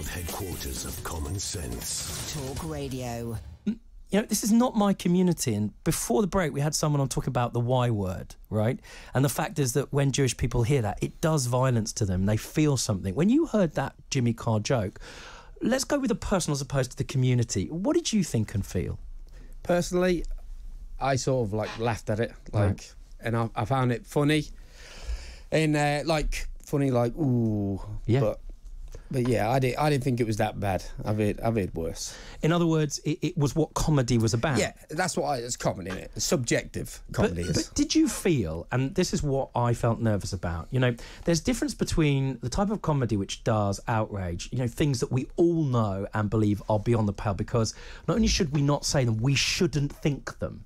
World headquarters of common sense. Talk Radio. You know, this is not my community. And before the break, we had someone on talking about the Y word, right? And the fact is that when Jewish people hear that, it does violence to them. They feel something. When you heard that Jimmy Carr joke, let's go with the person as opposed to the community. What did you think and feel? Personally, I sort of laughed at it, and I found it funny. And funny, ooh, yeah. But yeah, I didn't think it was that bad. I've heard worse. In other words, it was what comedy was about. Yeah, that's what it's comedy, isn't it? Subjective comedy is. But did you feel, and this is what I felt nervous about, you know, there's difference between the type of comedy which does outrage, you know, things that we all know and believe are beyond the pale, because not only should we not say them, we shouldn't think them.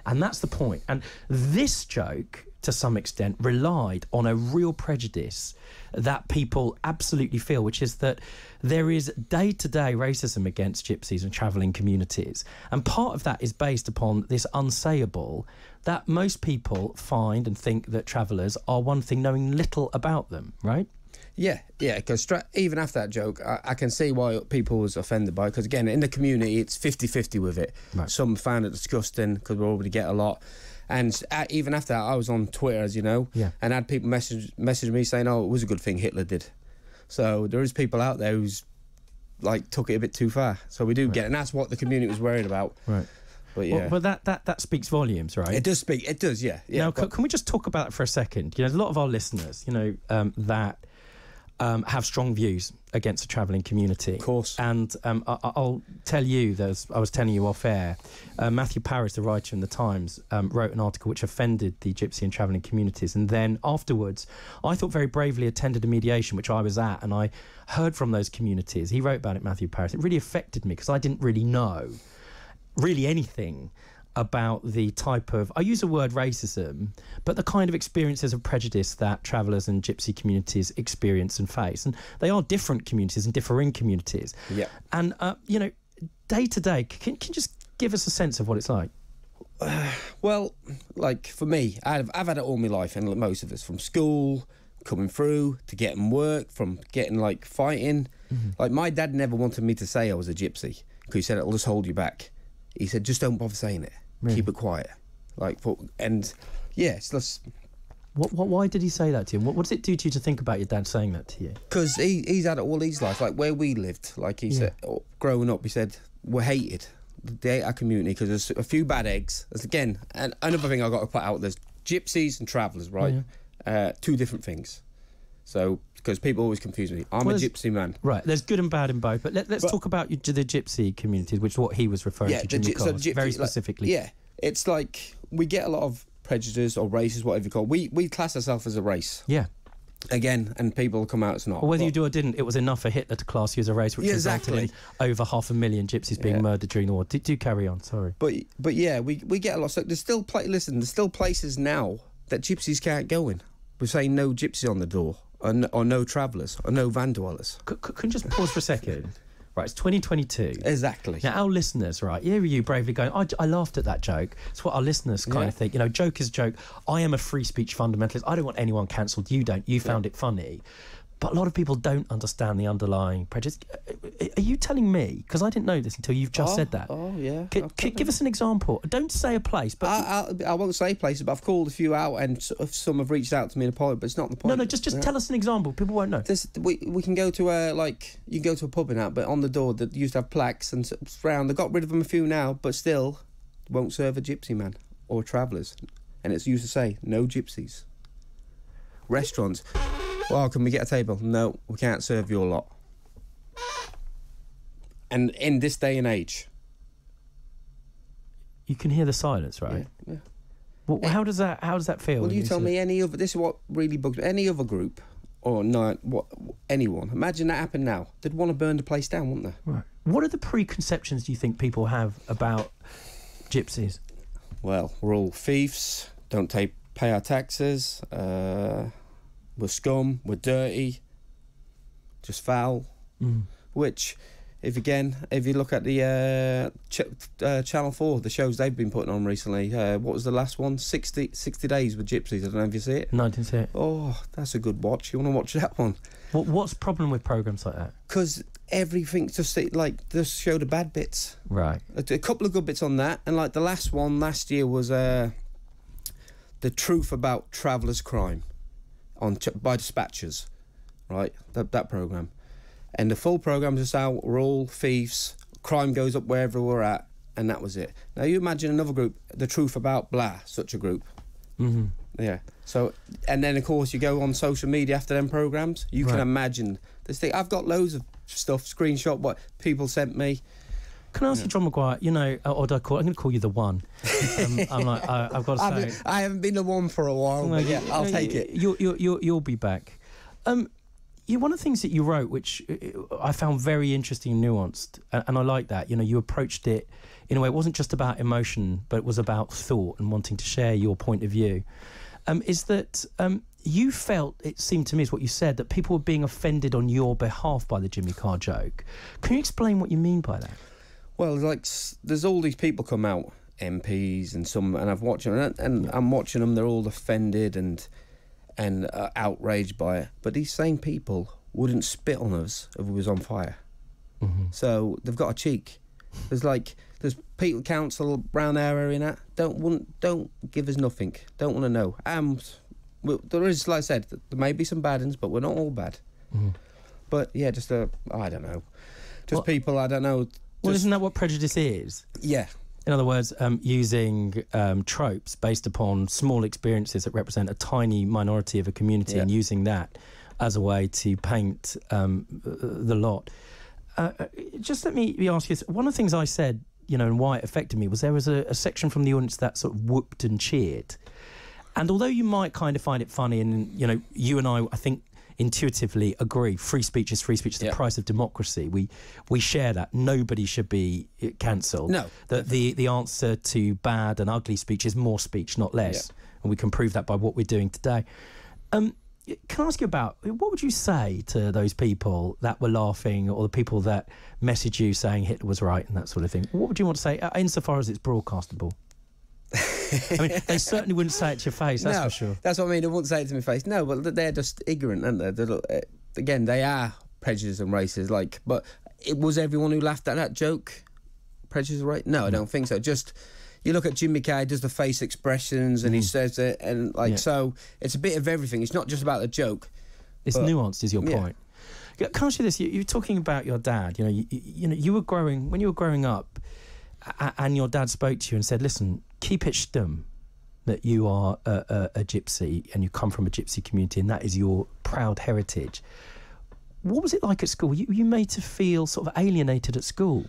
And that's the point. And this joke, to some extent, relied on a real prejudice that people absolutely feel, which is that there is day-to-day racism against gypsies and travelling communities. And part of that is based upon this unsayable that most people find and think that travellers are one thing, knowing little about them, right? Yeah, because even after that joke, I can see why people was offended by it, because again, in the community, it's 50-50 with it. Right. Some found it disgusting because we already get a lot. And even after that, I was on Twitter, as you know, and had people message me saying, oh, it was a good thing Hitler did. So there is people out there who's, took it a bit too far. So we do get it, and that's what the community was worried about. Right. But yeah. Well, that speaks volumes, right? It does, yeah. Now, can we just talk about that for a second? You know, there's a lot of our listeners, you know, that have strong views against the travelling community. Of course. And I'll tell you, I was telling you off air, Matthew Parris, the writer in The Times, wrote an article which offended the gypsy and travelling communities. And then afterwards, I thought very bravely attended a mediation, which I was at, and I heard from those communities. He wrote about it, Matthew Parris. It really affected me because I didn't really know anything about the type of, I use the word racism, but the kind of experiences of prejudice that travellers and gypsy communities experience and face. And they are different communities and differing communities. Yeah. And, you know, day to day, can you just give us a sense of what it's like? Well, for me, I've had it all my life, and most of us, from school, coming through, to getting work, from getting, fighting. Mm-hmm. My dad never wanted me to say I was a gypsy, because he said it'll just hold you back. He said, just don't bother saying it. Really? Keep it quiet. It's just... Why did he say that to you? What does it do to you to think about your dad saying that to you? Because he's had it all his life. Where we lived, he said, growing up, he said, we're hated. They hate our community because there's a few bad eggs. There's, again, and another thing I've got to put out, there's gypsies and travellers, right? Two different things. So... because people always confuse me. I'm a gypsy man. Right, there's good and bad in both, but let's talk about the gypsy communities, which is what he was referring to, Jimmy Carr, very specifically. It's we get a lot of prejudice or races, whatever you call it. We class ourselves as a race. Yeah. Again, and people come out as not. Well, whether you do or didn't, it was enough for Hitler to class you as a race, which resulted in over 500,000 gypsies being murdered during the war. Do carry on, sorry. But yeah, we get a lot. So there's still places now that gypsies can't go in. We're saying no gypsy on the door. Or no travellers, or no van dwellers. Can you just pause for a second? Right, it's 2022. Exactly. Now, our listeners, right, here are you bravely going, I laughed at that joke. It's what our listeners kind of think. You know, joke is a joke. I am a free speech fundamentalist. I don't want anyone cancelled. You don't. You found it funny. But a lot of people don't understand the underlying prejudice. Are you telling me, because I didn't know this until you've just said that. Oh, yeah. Give us an example. Don't say a place, but... I won't say places, but I've called a few out, and some have reached out to me in a point, but it's not the point. No, just tell us an example. People won't know. We can go to you can go to a pub and that, but on the door that used to have plaques and round. They got rid of them a few now, but still won't serve a gypsy man or travellers. And it's used to say, no gypsies. Restaurants... well, can we get a table? No, we can't serve your lot. And in this day and age... you can hear the silence, right? Yeah. Well, how does that feel? Well, you tell me any other... this is what really bugs me. Any other group, or anyone, imagine that happened now. They'd want to burn the place down, wouldn't they? Right. What are the preconceptions do you think people have about gypsies? Well, we're all thieves, don't pay our taxes, we're scum, we're dirty, just foul. Which, if you look at the Channel 4, the shows they've been putting on recently, what was the last one? 60 Days with Gypsies. I don't know if you see it. No, I didn't see it. Oh, that's a good watch. You want to watch that one? What's the problem with programmes like that? Because everything just just show the bad bits. Right. A couple of good bits on that, and like the last one last year was the truth about travellers' crime by Dispatchers, right? That programme. And the full programme is how we're all thieves, crime goes up wherever we're at, and that was it. Now you imagine another group, the truth about blah, such a group. Mm-hmm. Yeah. So, and then of course you go on social media after them programmes, you can imagine this thing. I've got loads of stuff, screenshot what people sent me. Can I ask you, John Maguire, you know, or I'm going to call you the one. I'm like, I've got to say. I haven't been the one for a while, but yeah, I'll take it. You'll be back. One of the things that you wrote, which I found very interesting and nuanced, and I like that, you know, you approached it in a way, it wasn't just about emotion, but it was about thought and wanting to share your point of view, is that you felt, it seemed to me, is what you said, that people were being offended on your behalf by the Jimmy Carr joke. Can you explain what you mean by that? Well, like, there's all these people come out, MPs and some, and I've watched them, and I'm watching them, they're all offended and outraged by it. But these same people wouldn't spit on us if it was on fire. Mm-hmm. So they've got a cheek. There's people, council around our area and that, don't give us nothing. Don't want to know. There is, like I said, there may be some bad ones, but we're not all bad. Mm-hmm. But yeah, I don't know. People, I don't know. Well, isn't that what prejudice is? Yeah. In other words, using tropes based upon small experiences that represent a tiny minority of a community and using that as a way to paint the lot. Just let me ask you this. One of the things I said, you know, and why it affected me was there was a section from the audience that sort of whooped and cheered. And although you might kind of find it funny and, you know, you and I think, intuitively agree free speech is the price of democracy. We share that. Nobody should be cancelled. No. The answer to bad and ugly speech is more speech, not less. And we can prove that by what we're doing today. Can I ask you about, what would you say to those people that were laughing, or the people that message you saying Hitler was right and that sort of thing? What would you want to say insofar as it's broadcastable? I mean, they certainly wouldn't say it to your face, that's for sure. That's what I mean, they wouldn't say it to my face. No, but they're just ignorant, aren't they? Again, they are prejudiced and racist, but it was everyone who laughed at that joke prejudiced, right? No, I don't think so. Just, you look at Jimmy Carr, does the face expressions and he says it, and so it's a bit of everything. It's not just about the joke. It's nuanced, is your point. Can I ask you this? You're talking about your dad. You know, you were growing, when you were growing up, and your dad spoke to you and said, listen, keep it stum that you are a gypsy and you come from a gypsy community and that is your proud heritage. What was it like at school? You made to feel sort of alienated at school.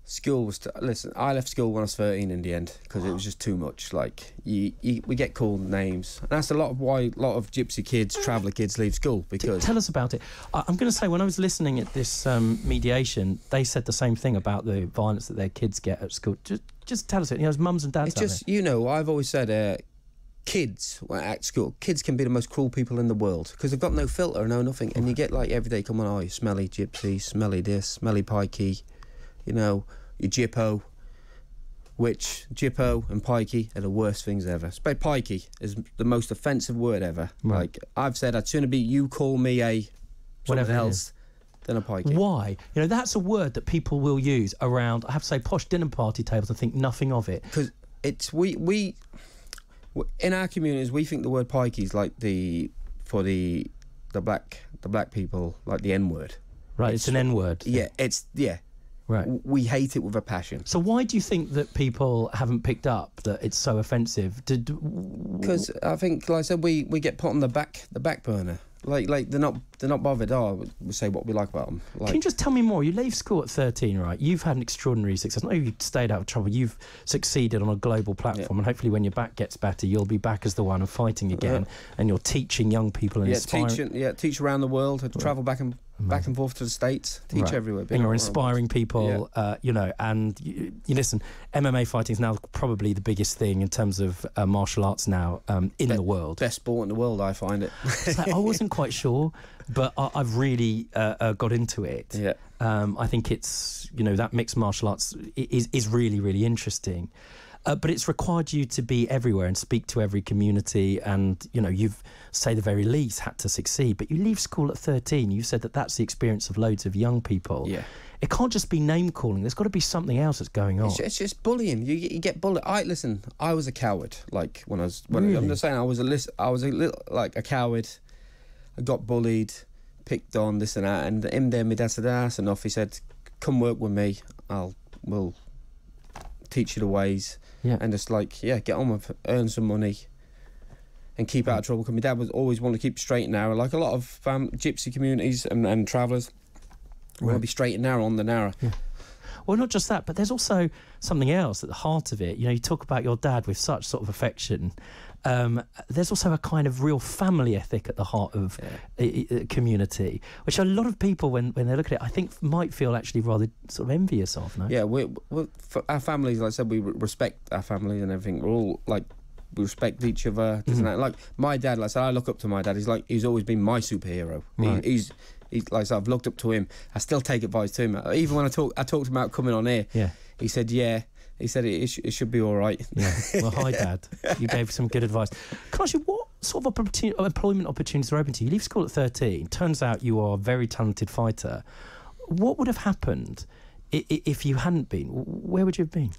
School was... listen, I left school when I was 13 in the end because it was just too much. Like, we get called names. And that's why a lot of gypsy kids, traveller kids leave school, because... Tell us about it. I'm going to say, when I was listening at this mediation, they said the same thing about the violence that their kids get at school. Just tell us it. You know, as mums and dads it's just, you know, I've always said... kids at school, kids can be the most cruel people in the world because they've got no filter, no nothing, and you get like every day coming, oh, you smelly gypsy, smelly this, smelly pikey, you know, you jippo, which jippo and pikey are the worst things ever. Especially pikey is the most offensive word ever. Right. Like I've said, I'd sooner be you call me a whatever else than a pikey. Why? You know, that's a word that people will use around, I have to say, posh dinner party tables and think nothing of it. Because it's we in our communities, we think the word pikey is like the black people, like the N-word. Right, it's an N-word. Yeah, Right. We hate it with a passion. So why do you think that people haven't picked up that it's so offensive? Because I think, like I said, we get put on the back burner. Like they're not bothered. Oh, we say what we like about them. Like, can you just tell me more? You leave school at 13, right? You've had an extraordinary success. Not only you've stayed out of trouble, you've succeeded on a global platform, and hopefully when your back gets better, you'll be back as the one and fighting again, and you're teaching young people and inspiring. Teach around the world, travel back and forth to the States, teach everywhere. And you're inspiring people, you know, and you listen, MMA fighting is now probably the biggest thing in terms of martial arts now in the world. Best sport in the world, I find it. I wasn't quite sure, but I've really got into it. Yeah. I think it's, that mixed martial arts is really, really interesting. But it's required you to be everywhere and speak to every community, and you've, say the very least, had to succeed. But you leave school at 13. You said that that's the experience of loads of young people. Yeah. It can't just be name calling. There's got to be something else that's going on. It's just bullying. You get bullied. I was a coward. Like Really? I'm just saying, I was a little like a coward. I got bullied, picked on, this and that. And him there, my dad said, that's enough. He said, come work with me. We'll teach you the ways. Yeah. And just get on with it, earn some money and keep out of trouble. Because my dad was always wanting to keep straight and narrow. Like a lot of gypsy communities and travellers, want to be straight and narrow on the narrow. Yeah. Well, not just that, but there's also something else at the heart of it. You talk about your dad with such sort of affection. There's also a kind of real family ethic at the heart of community, which a lot of people, when they look at it, I think might feel actually rather sort of envious of. No? Yeah, we're for our families, like I said, we respect our families and everything. We're all we respect each other. And that. Like my dad, like I said, I look up to my dad. He's always been my superhero. Right. He's like I said, I've looked up to him. I still take advice to him. Even when I talked to him about coming on here. Yeah. He said, He said it should be all right. Yeah. Well, hi, Dad. You gave some good advice. Can I ask you, what sort of employment opportunities are open to you? You leave school at 13. Turns out you are a very talented fighter. What would have happened if you hadn't been? Where would you have been?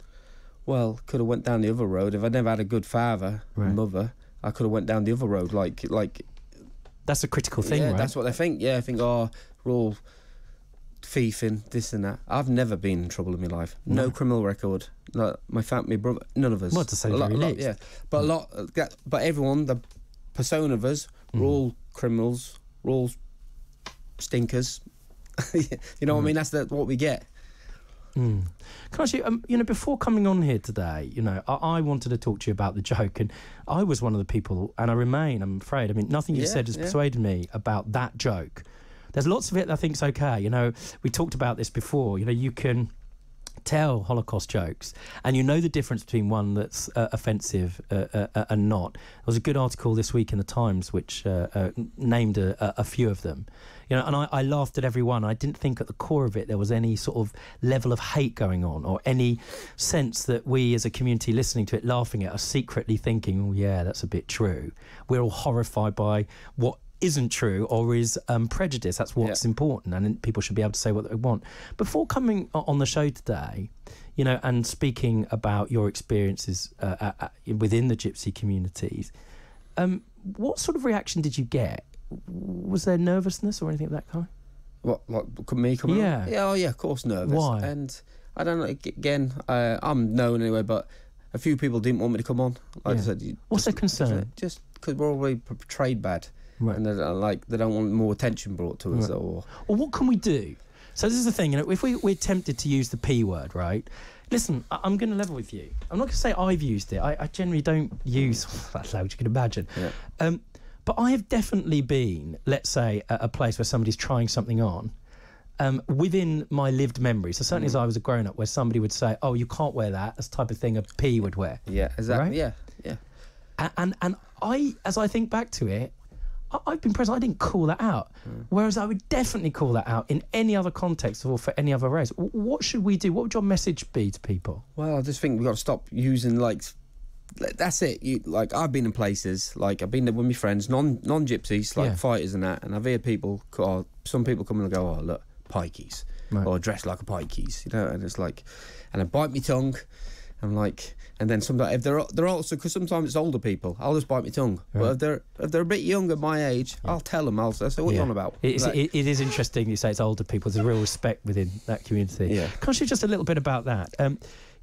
Well, could have went down the other road. If I never had a good father and mother, I could have went down the other road. Like that's a critical thing, right? That's what they think. Yeah, I think, we're all thieving, this and that. I've never been in trouble in my life. No criminal record. Like my family, brother, none of us. Well, to say the very least. Yeah, but but everyone, the persona of us, we're all criminals. We're all stinkers. You know what I mean? That's what we get. Can I ask you, before coming on here today, I wanted to talk to you about the joke, and I was one of the people, and I remain, I'm afraid. I mean, nothing you said has persuaded me about that joke. There's lots of it that I think's okay. We talked about this before. You can tell Holocaust jokes, and the difference between one that's offensive and not. There was a good article this week in the Times which named a few of them. And I laughed at every one. I didn't think at the core of it there was any sort of level of hate going on, or any sense that we as a community listening to it, laughing at, are secretly thinking, oh yeah, that's a bit true. We're all horrified by what isn't true or is prejudice. That's what's important, and people should be able to say what they want. Before coming on the show today, and speaking about your experiences within the gypsy communities, what sort of reaction did you get? Was there nervousness or anything of that kind? What, like me coming on? Yeah, of course nervous. Why? And I don't know, again, I'm known anyway, but a few people didn't want me to come on. Like I said, what's their concern? Just because we're already portrayed bad. Right. And they don't want more attention brought to us. Right. Or what can we do? So this is the thing, if we're tempted to use the P word, right? Listen, I'm going to level with you. I'm not going to say I've used it. I generally don't use that loud, you can imagine. Yeah. But I have definitely been, let's say, at a place where somebody's trying something on, within my lived memory. So certainly as I was a grown-up, where somebody would say, oh, you can't wear that. That's the type of thing a P would wear. Yeah, exactly. Right? Yeah. And as I think back to it, I've been present, I didn't call that out. Whereas I would definitely call that out in any other context or for any other race. What should we do? What would your message be to people? Well, I just think we've got to stop using, that's it. I've been in places, I've been there with my friends, non-gypsies, fighters and that, and I've heard people, some people come and go, oh, look, pikeys, or dress like a pikeys, and it's and I bite my tongue. I'm and then sometimes if they're also, because sometimes it's older people, I'll just bite my tongue. Right. But if they're a bit younger, my age, I'll tell them. I'll say, what are you on about? It is interesting you say it's older people. There's a real respect within that community. Yeah. Can I ask you just a little bit about that?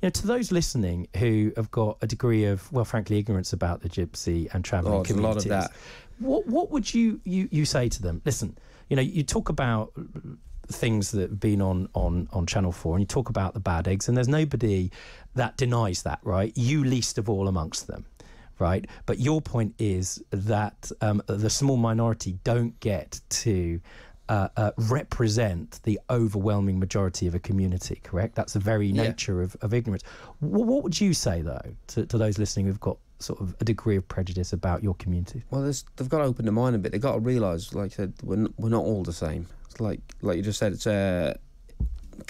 To those listening who have got a degree of, well, frankly, ignorance about the gypsy and travelling communities, a lot of that. What would you say to them? Listen, you talk about things that have been on Channel 4, and you talk about the bad eggs, and there's nobody that denies that, right? You least of all amongst them, right? But your point is that the small minority don't get to represent the overwhelming majority of a community, correct? That's the very nature of ignorance. What would you say, though, to those listening who've got sort of a degree of prejudice about your community? Well, they've got to open their mind a bit. They've got to realise, like I said, we're not all the same. It's like you just said, it's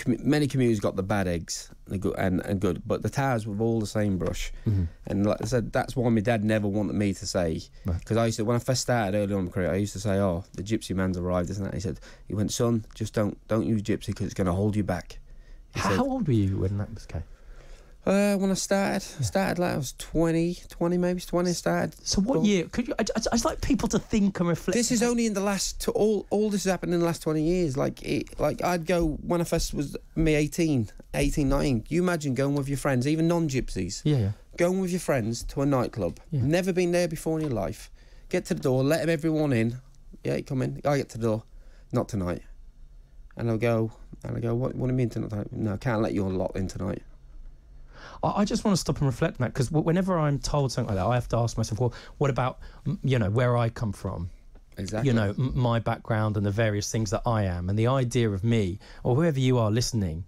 many communities got the bad eggs and good, but the towers were all the same brush. And like I said, that's why my dad never wanted me to say, because I used to, when I first started early on in my career, I used to say, "Oh, the gypsy man's arrived," isn't that? He went, "Son, just don't use gypsy because it's going to hold you back." How old were you when that was okay? When I started like I was 20 maybe 20 started. So what year? Could you? I'd like people to think and reflect. This is only in the last all this has happened in the last 20 years. Like I'd go when I first was 18, 19. You imagine going with your friends, even non-gypsies. Yeah. Going with your friends to a nightclub. Yeah. Never been there before in your life. Get to the door, let everyone in. Yeah, you come in. I get to the door. Not tonight. And I go. What do you mean tonight? No, I can't let you all lot in tonight. I just want to stop and reflect on that, because whenever I'm told something like that, I have to ask myself, well, what about, where I come from? Exactly. My background and the various things that I am, and the idea of me, or whoever you are listening,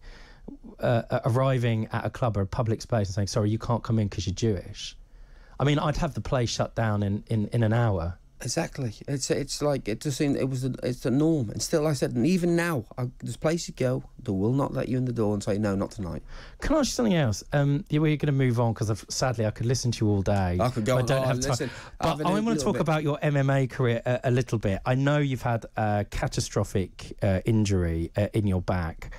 arriving at a club or a public space and saying, "Sorry, you can't come in because you're Jewish." I mean, I'd have the place shut down in an hour. Exactly. It's like it just seemed it's the norm, and still, like I said, and even now, there's places you go, they will not let you in the door and say no, not tonight. Can I ask you something else? We're going to move on because sadly I could listen to you all day. I could go. I don't have time. But I want to talk about your MMA career a little bit. I know you've had a catastrophic injury in your back.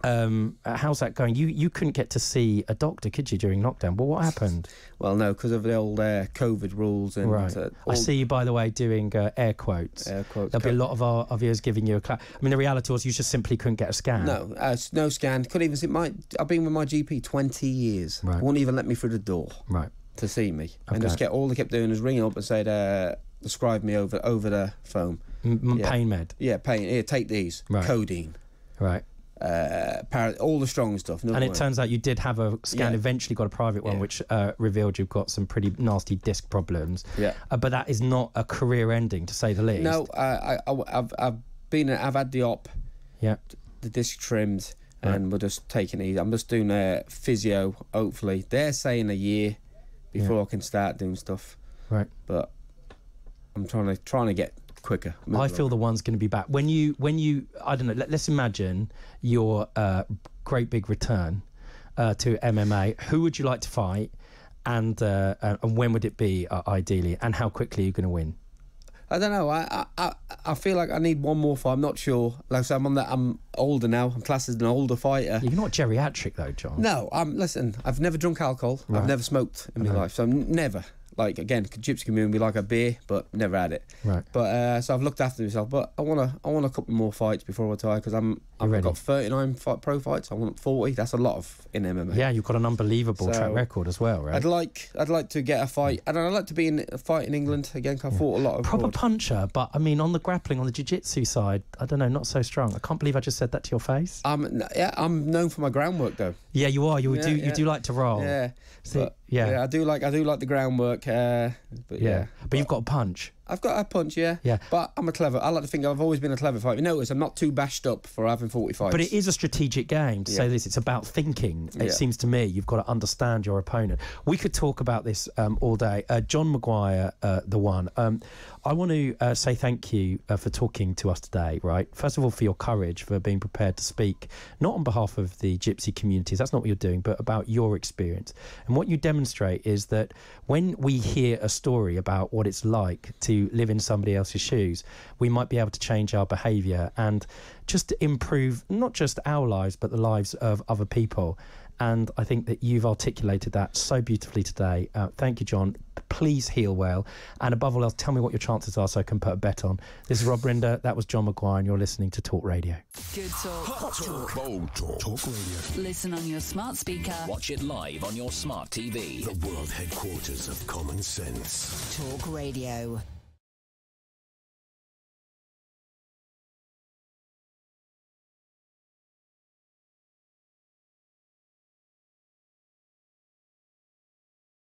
How's that going? You couldn't get to see a doctor, could you, during lockdown? Well, what happened? Well, no, because of the old COVID rules. And right. I see you, by the way, doing air quotes. Air quotes. There'll be a lot of our viewers giving you a clap. I mean, the reality was you just simply couldn't get a scan. No, no scan. Couldn't even see I've been with my GP 20 years. Right. Won't even let me through the door. Right. To see me. Okay. And all they kept doing was ringing up and said, prescribe me over the phone. Pain med. Yeah, pain. Here, take these. Right. Codeine. Right. All the strong stuff. And it turns out you did have a scan, eventually got a private one, which revealed you've got some pretty nasty disc problems. Yeah. But that is not a career ending, to say the least. No, I've had the op. Yeah. The disc trimmed, and we're just taking it easy. I'm just doing physio, hopefully. They're saying a year before I can start doing stuff. Right. But I'm trying to get quicker. I feel the one's going to be back when you I don't know, let's imagine your great big return to MMA. Who would you like to fight, and when would it be ideally, and how quickly are you going to win? I don't know. I feel like I need one more fight. I'm not sure. Like I said, I'm older now. I'm classed as an older fighter. You're not geriatric though, John. No, listen, I've never drunk alcohol. Right. I've never smoked in my life, so I'm never. Like, again, gypsy community, we like a beer, but never had it. Right. But so I've looked after myself. But I want a couple more fights before I retire, because I've got 39 pro fights. I want 40. That's a lot in MMA. Yeah, you've got an unbelievable track record as well, right? I'd like to get a fight, and I'd like to be in a fight in England again. Cause I fought a lot of proper puncher, but I mean, on the grappling, on the jiu-jitsu side, I don't know, not so strong. I can't believe I just said that to your face. I'm known for my groundwork though. Yeah, you are. You do like to roll. Yeah. So, I do like the groundwork. But you've got a punch. I've got a punch, yeah. But I like to think I've always been a clever fighter. You notice I'm not too bashed up for having 40 fights. But it is a strategic game, to say this. It's about thinking. It seems to me you've got to understand your opponent. We could talk about this all day. John Maguire, the one. I want to say thank you for talking to us today, right? First of all, for your courage, for being prepared to speak, not on behalf of the gypsy communities, that's not what you're doing, but about your experience. And what you demonstrate is that when we hear a story about what it's like to live in somebody else's shoes, we might be able to change our behaviour and just to improve not just our lives, but the lives of other people. And I think that you've articulated that so beautifully today. Thank you, John. Please heal well. And above all else, tell me what your chances are so I can put a bet on. This is Rob Rinder. That was John Maguire, and you're listening to Talk Radio. Good talk. Hot talk. Bold talk. Talk Radio. Listen on your smart speaker. Watch it live on your smart TV. The world headquarters of common sense. Talk Radio.